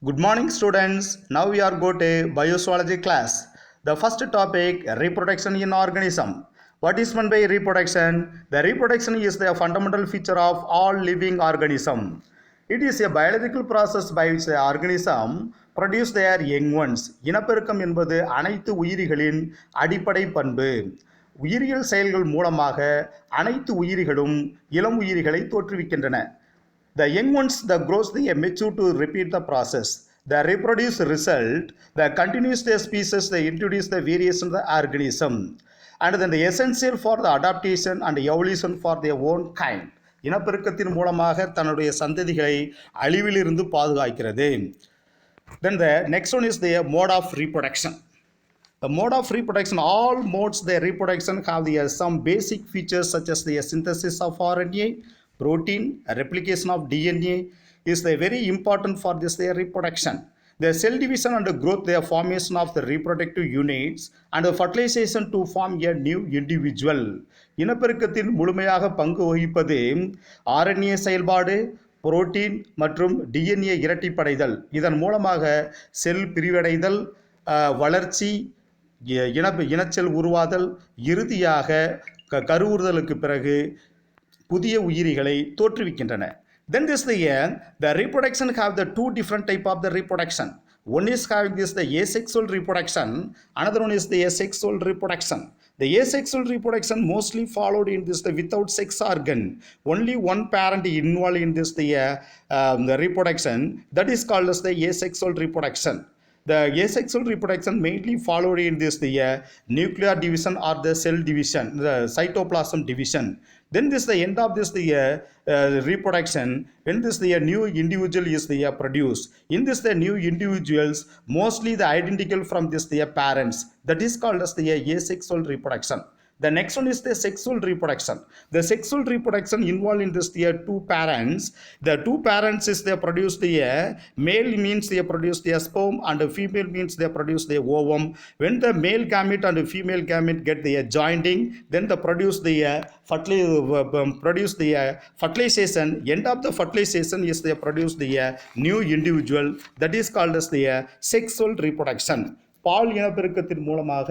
Good morning, students. Now we are go to biozoology class. The first topic, reproduction in organism. What is meant by reproduction? The reproduction is the fundamental feature of all living organism. It is a biological process by which the organism produce their young ones. இனப்பெருக்கம் என்பது அனைத்து உயிரிகளின் அடிப்படை பண்பு. உயிரியல் செயல்கள் மூலமாக அனைத்து உயிரிகளும் இளம் உயிரிகளை தோற்றுவிக்கின்றன. The young ones that grows they mature to repeat the process. The reproduce result, the continuous the species they introduce the variation of the organism. And then the essential for the adaptation and evolution for their own kind. இனப்பெருக்கத்தின் மூலமாக தன்னுடைய சந்ததிகளை அழிவிலிருந்து பாதுகாக்கிறது. Then the next one is the mode of reproduction. The mode of reproduction, all modes the reproduction have some basic features such as the synthesis of RNA, protein, replication of DNA is very important for this their reproduction. The cell division and growth, the formation of the reproductive units and the fertilization to form a new individual. இனப்பெருக்கத்தின் முழுமையாக பங்கு வகிப்பது RNA செயல்பாடு, protein மற்றும் DNA இரட்டிப்படைதல். இதன் மூலமாக செல் பிரிவடைதல், வளர்ச்சி, இனச்செல் உருவாதல், இறுதியாக கருவுறுதலுக்கு பிறகு புதிய உயிரிகளை தோற்றுவிக்கின்றன. Then this the reproduction have the two different type of the reproduction. One is having this the asexual reproduction, another one is the sexual reproduction. The asexual reproduction mostly followed in this the without sex organ. Only one parent involved in this the reproduction, that is called as the asexual reproduction. The asexual reproduction mainly followed in this the nuclear division or the cell division, the cytoplasm division. Then this the end of this the reproduction, when this the new individual is the produced. In this the new individuals mostly the identical from this the parents, that is called as the asexual reproduction. The next one is the sexual reproduction. The sexual reproduction involved in this the two parents. The two parents is they produce the male means they produce the sperm and the female means they produce the ovum. When the male gamete and the female gamete get the joining, then they produce the fertilization. End of the fertilization is they produce the new individual, that is called as the sexual reproduction. பால் இனப்பெருக்கத்தின் மூலமாக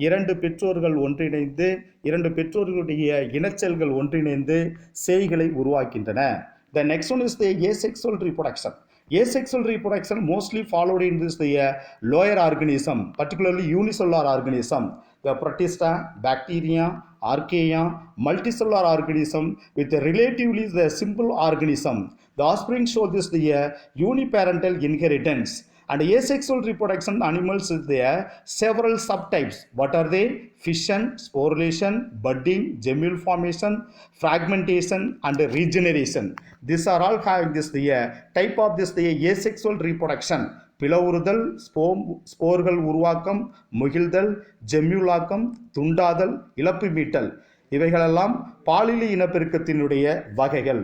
இரண்டு பெற்றோர்கள் ஒன்றிணைந்து இரண்டு பெற்றோர்களுடைய இனச்செல்கள் ஒன்றிணைந்து சேய்களை உருவாக்கின்றன. The next one is the asexual reproduction. Asexual reproduction mostly followed in this the lower organism, particularly unicellular organism. The protista, bacteria, archaea, multicellular organism with relatively the simple organism. The offspring show this the uniparental inheritance. And asexual reproduction animals is there several subtypes. What are they? Fission, sporulation, budding, gemule formation, fragmentation and regeneration. These are all having this the type of this the asexual reproduction. பிளவுறுதல், ஸ்போர்கள் உருவாக்கம், முகிழ்தல், ஜெம்யூலாக்கம், துண்டாதல், இழப்பு மீட்டல், இவைகளெல்லாம் பாலியல் இனப்பெருக்கத்தினுடைய வகைகள்.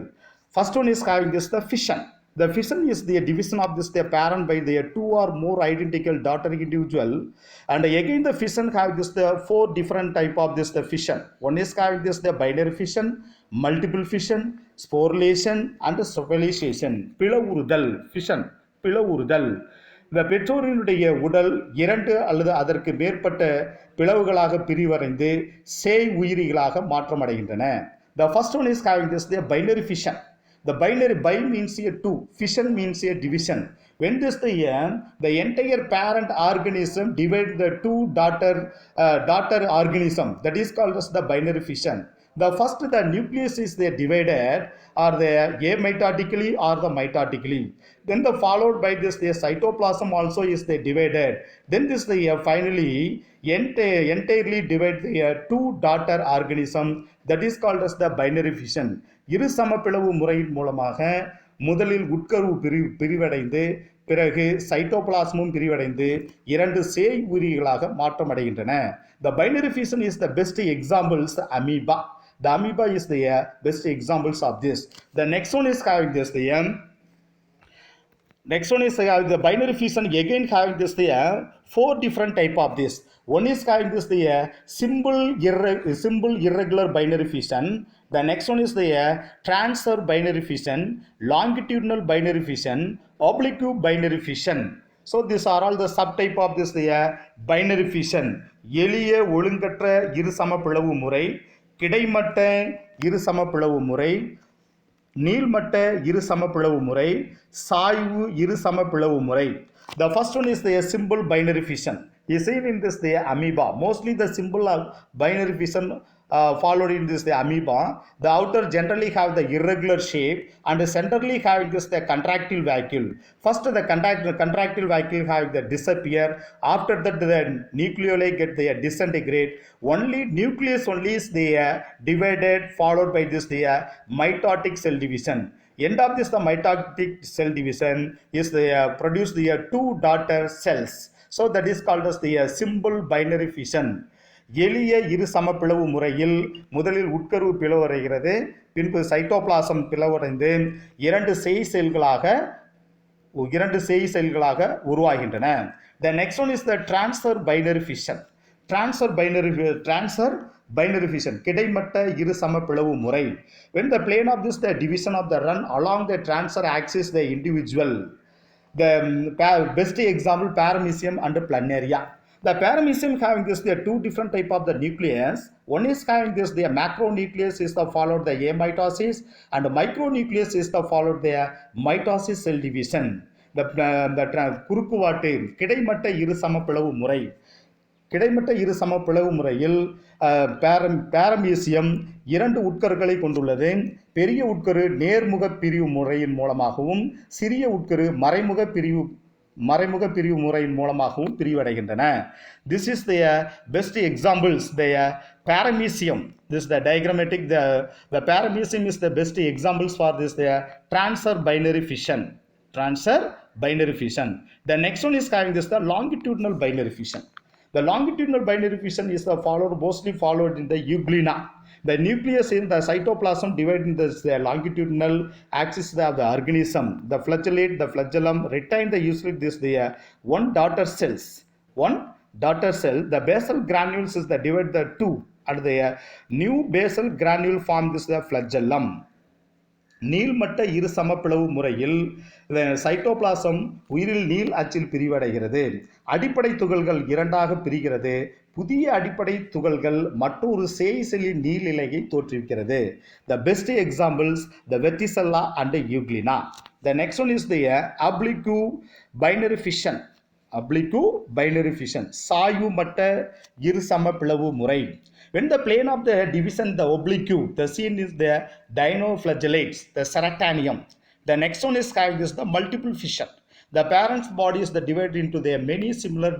First one is having this the fission. The fission is the division of this the parent by the two or more identical daughter individual, and again the fission have this the four different type of this the fission. One is having this the binary fission, multiple fission, sporulation and specialization. பிளவுறுதல் fission, பிளவுறுதல். இந்த பெற்றோரினுடைய உடல் இரண்டு அல்லது அதற்கு மேற்பட்ட பிளவுகளாக பிரிவடைந்து சேய் உயிரிகளாக மாற்றமடைகின்றன. The first one is having this the binary fission. The binary bi means a two, fission means a division. When this the entire parent organism divide the two daughter organism, that is called as the binary fission. The first the nucleus is they divided or the amitotically or the mitotically. Then the followed by this the cytoplasm also is they divided. Then this the finally entirely divide the two daughter organism, that is called as the binary fission. இரு சமப்பிளவு முறையின் மூலமாக முதலில் உட்கரு பிரிவடைந்து பிறகு சைட்டோபிளாஸ்மும் பிரிவடைந்து இரண்டு சேய் உயிரிகளாக மாற்றமடைகின்றன. The binary fission is the best examples amoeba. The amoeba is the best examples of this. The next one is having this the Next one is the binary fission again having this the four different type of this. One is having this the simple irregular binary fission. The next one is the transfer binary fission, longitudinal binary fission, oblique binary fission. So these are all the subtype of this the binary fission. எளிய ஒழுங்கற்ற இருசம பிளவு முறை, கிடைமட்ட இருசம பிளவு முறை, நீள்மட்ட இருசம பிளவு முறை, சாய்வு இருசம பிளவு முறை. The first one is the simple binary fission. You see in this the amoeba. Mostly the simple binary fission followed in this the amoeba. The outer generally have the irregular shape and centrally having this the contractile vacuole. First the contractile vacuole having the disappear. After that the nucleoli get the disintegrate. Only nucleus only is the divided, followed by this the mitotic cell division. End of this the mitotic cell division is the produce the two daughter cells. So that is called as the simple binary fission. எளிய இரு சமப்பிளவு முறையில் முதலில் உட்கரு பிளவடைகிறது, பின்பு cytoplasm பிளவடைந்து இரண்டு செய் செல்களாக உருவாகின்றன. The next one is the transfer binary fission. Transfer binary fission கிடைமட்ட இரு சமப்பிளவு முறை. When the plane of this the division of the run along the transfer axis the individual. The best example paramecium and planaria. The paramecium having this the two different type of the nucleus. One is having this the macronucleus is the followed the amitosis, and the micronucleus is the followed the mitosis cell division. The குறுக்குவாட்டு கிடைமட்ட இரு சமப்பிளவு முறை. கிடைமட்ட இரு சமப்பிளவு முறையில் பாரமீசியம் இரண்டு உட்கருகளை கொண்டுள்ளது. பெரிய உட்கரு நேர்முக பிரிவு முறையின் மூலமாகவும் சிறிய உட்கரு மறைமுக பிரிவு முறையின் மூலமாகவும் பிரிவடைகின்றன. This is the best examples. The paramecium, this is the diagrammatic, the paramecium is the best examples for this the transfer binary fission. The next one is having this the longitudinal binary fission. The longitudinal binary fission is mostly followed in the euglena. The nucleus in the cytoplasm divided in the longitudinal axis of the organism. The flagellate, the flagellum retain the usually this the one daughter cell. The basal granules is the divide the two, and the new basal granule form this the flagellum. நீள்மட்ட இரு சமப்பிளவு முறையில் cytoplasm உயிரில் நீள் அச்சில் பிரிவடைகிறது. அடிப்படை துகள்கள் இரண்டாக பிரிகிறது. புதிய அடிப்படை துகள்கள் மற்றொரு சேய் செல்லின் நீள்நிலையை தோற்றுவிக்கிறது. The best examples the Verticella and Euglena. The next one is the oblique binary fission. சாய்வு மட்ட இரு சமப்பிளவு முறை. When the plane of the division the oblique, the scene is the dinoflagellates, the ceratanium. The next one is having this the multiple fission. The parent's body is divided into the many similar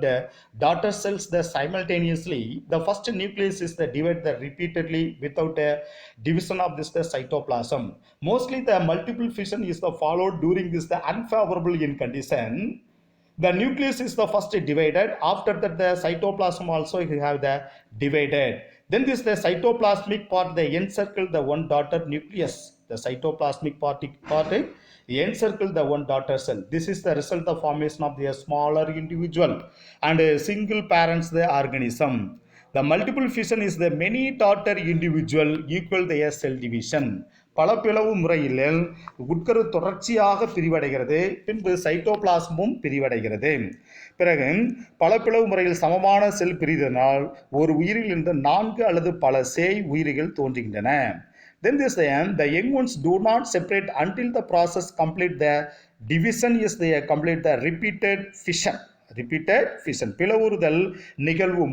daughter cells simultaneously. The first nucleus is divided repeatedly without a division of this the cytoplasm. Mostly the multiple fission is followed during this the unfavorable in condition. The nucleus is the first divided. After that the cytoplasm also have the divided. Then this the cytoplasmic part they encircle the one daughter nucleus. The cytoplasmic part encircle the one daughter cell. This is the result of formation of the smaller individual and a single parents the organism. The multiple fission is the many daughter individual equal the cell division. பல பிளவு முறையில் உட்கரு தொடர்ச்சியாக பிரிவடைகிறது, பின்பு சைட்டோபிளாசமும் பிரிவடைகிறது. பிறகு பல பிளவு முறையில் சமமான செல் பிரிதனால் ஒரு உயிரில் இருந்து 4 அல்லது பல சேய் உயிரிகள் தோன்றுகின்றன. Then this the young ones do not separate until the process complete the division is the complete the repeated fission. பிளவுறுதல் நிகழ்வு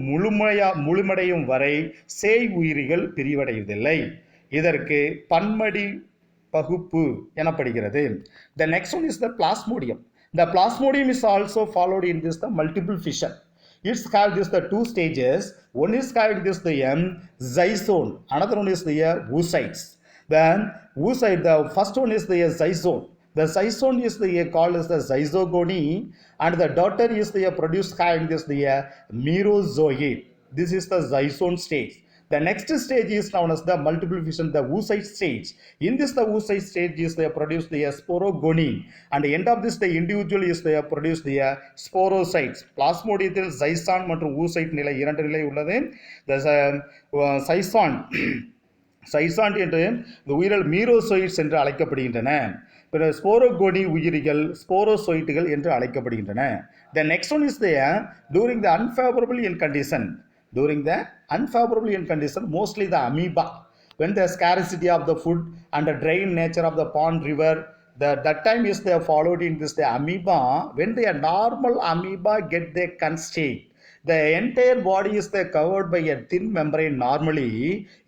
முழுமடையும் வரை சேய் உயிரிகள் பிரிவடைவதில்லை. இதற்கு பன்மடி பகுப்பு எனப்படுகிறது. The next one is the plasmodium. The plasmodium is also followed in this the multiple fission. It's have this the two stages. One is having this the zygosome, another one is the oocytes. Then oocyte, the first one is the zygosome. The zygosome is called as the zygogony, and the daughter is produced having this the merozoite. This is the zygosome stage. The next stage is known as the multiple fission, the oocyte stage. In this, the oocyte stage is they produce the sporogony, and the end of this, the individual is they produce the sporocytes. Plasmodiயத்தில் சைசான் மற்றும் oocyte நிலை இரண்டு நிலை உள்ளது. The சைசான் சைசான் என்று இந்த உயிரில் மீரோசோயிட்ஸ் என்று அழைக்கப்படுகின்றன. பிற ஸ்போரோகோனி உயிரிகள் ஸ்போரோசோயிட்டுகள் என்று அழைக்கப்படுகின்றன. The next one is there during the unfavorable in condition. During the unfavorable in condition, mostly the amoeba, when the scarcity of the food and the drain nature of the pond river, that time is they followed in this the amoeba. When the normal amoeba get the constrict, the entire body is covered by a thin membrane normally.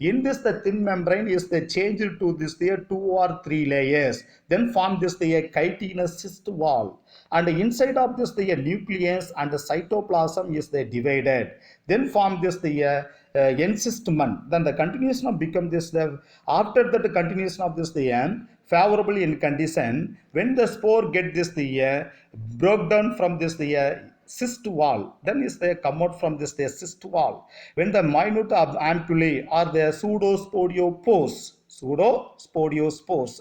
In this, the thin membrane is changed to this 2 or 3 layers, then form this chitinous cyst wall, and inside of this the nucleus and the cytoplasm is divided, then form this encystment. Then the continuation of become this after that the continuation of this favorable in condition, when the spore get this broke down from this cyst wall, then is they come out from this cyst wall. When the minute ampullae or the pseudosporiopores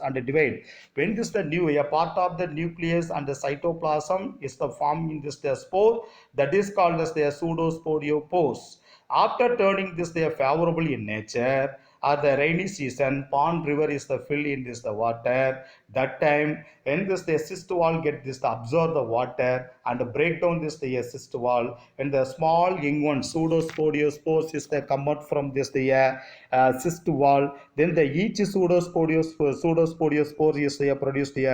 and divide, when this the new a part of the nucleus and the cytoplasm is the form in this the spore, that is called as the pseudosporiopores. After turning this they are favorable in nature, or the rainy season, pond river is the fill in this the water. That time when this the cyst wall get this to absorb the water and break down this the cyst wall, when the small young one pseudosporiopores is the come out from this the cyst wall, then the each pseudosporiopore is the produce the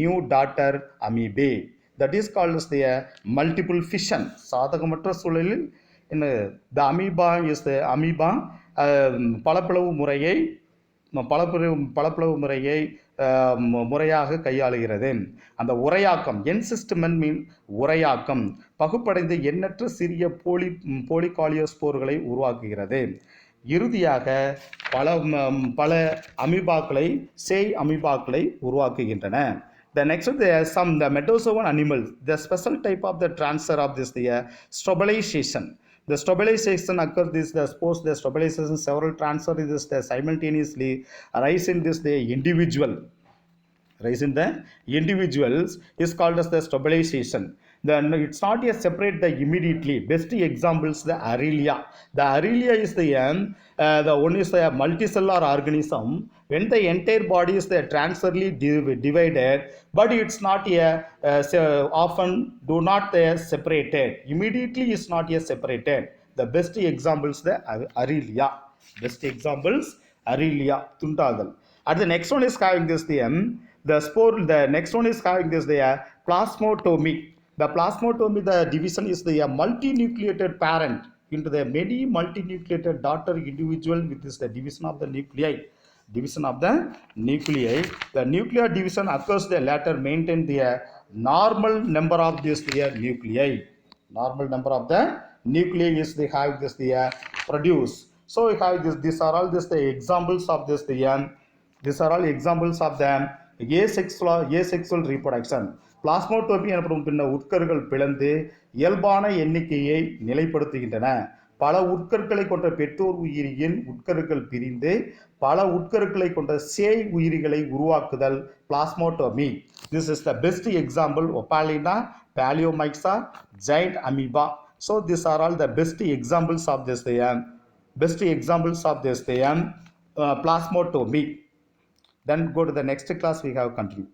new daughter amoebae. That is called as the multiple fission. சாதகமற்ற சூழலில் the amoeba is the amoeba பலப்பிளவு முறையை முறையாக கையாளுகிறது. அந்த உரையாக்கம் என்சிஸ்ட்மென்ட் மீன் உரையாக்கம் பகுப்படைந்து எண்ணற்ற சிறிய போலிகாலியோஸ்போர்களை உருவாக்குகிறது. இறுதியாக பல அமீபாக்களை அமீபாக்களை உருவாக்குகின்றன. The next the metazoan animals, the special type of the transfer of this strobilization. The strobilization occurs this the strobilization several transfer is this simultaneously arise in this the individuals is called as the strobilization. Then it's not yet separate the immediately. Best examples the Arelia. The Arelia is the one is the multicellular organism. When the entire body is the transferly divided, but it's not often do not separated. Immediately is not yet separated. The best examples the Arelia. Best examples Arelia Tundagal. And the next one is having this the spore. The next one is having this plasmotomy. The plasmotomy, the division is the multinucleated parent into the many multinucleated daughter individual with this the division of the nuclei. Division of the nuclei. The nuclear division occurs the latter maintain the normal number of this nuclei. Normal number of the nuclei is they have this produce. So we have this. These are all this the examples of this these are all examples of the asexual reproduction. பிளாஸ்மோடோமி எனப்படும் பின்ன உட்கருகள் பிளந்து இயல்பான எண்ணிக்கையை நிலைப்படுத்துகின்றன. பல உட்கருக்களை கொண்ட பெற்றோர் உயிரியின் உட்கருக்கள் பிரிந்து பல உட்கருக்களை கொண்ட சேய் உயிரிகளை உருவாக்குதல் பிளாஸ்மோடோமி. This is the best example Opalina, Paleomyxa, giant amoeba. So these are all the best examples of this plasmotomy. Then go to the next class, we have continue.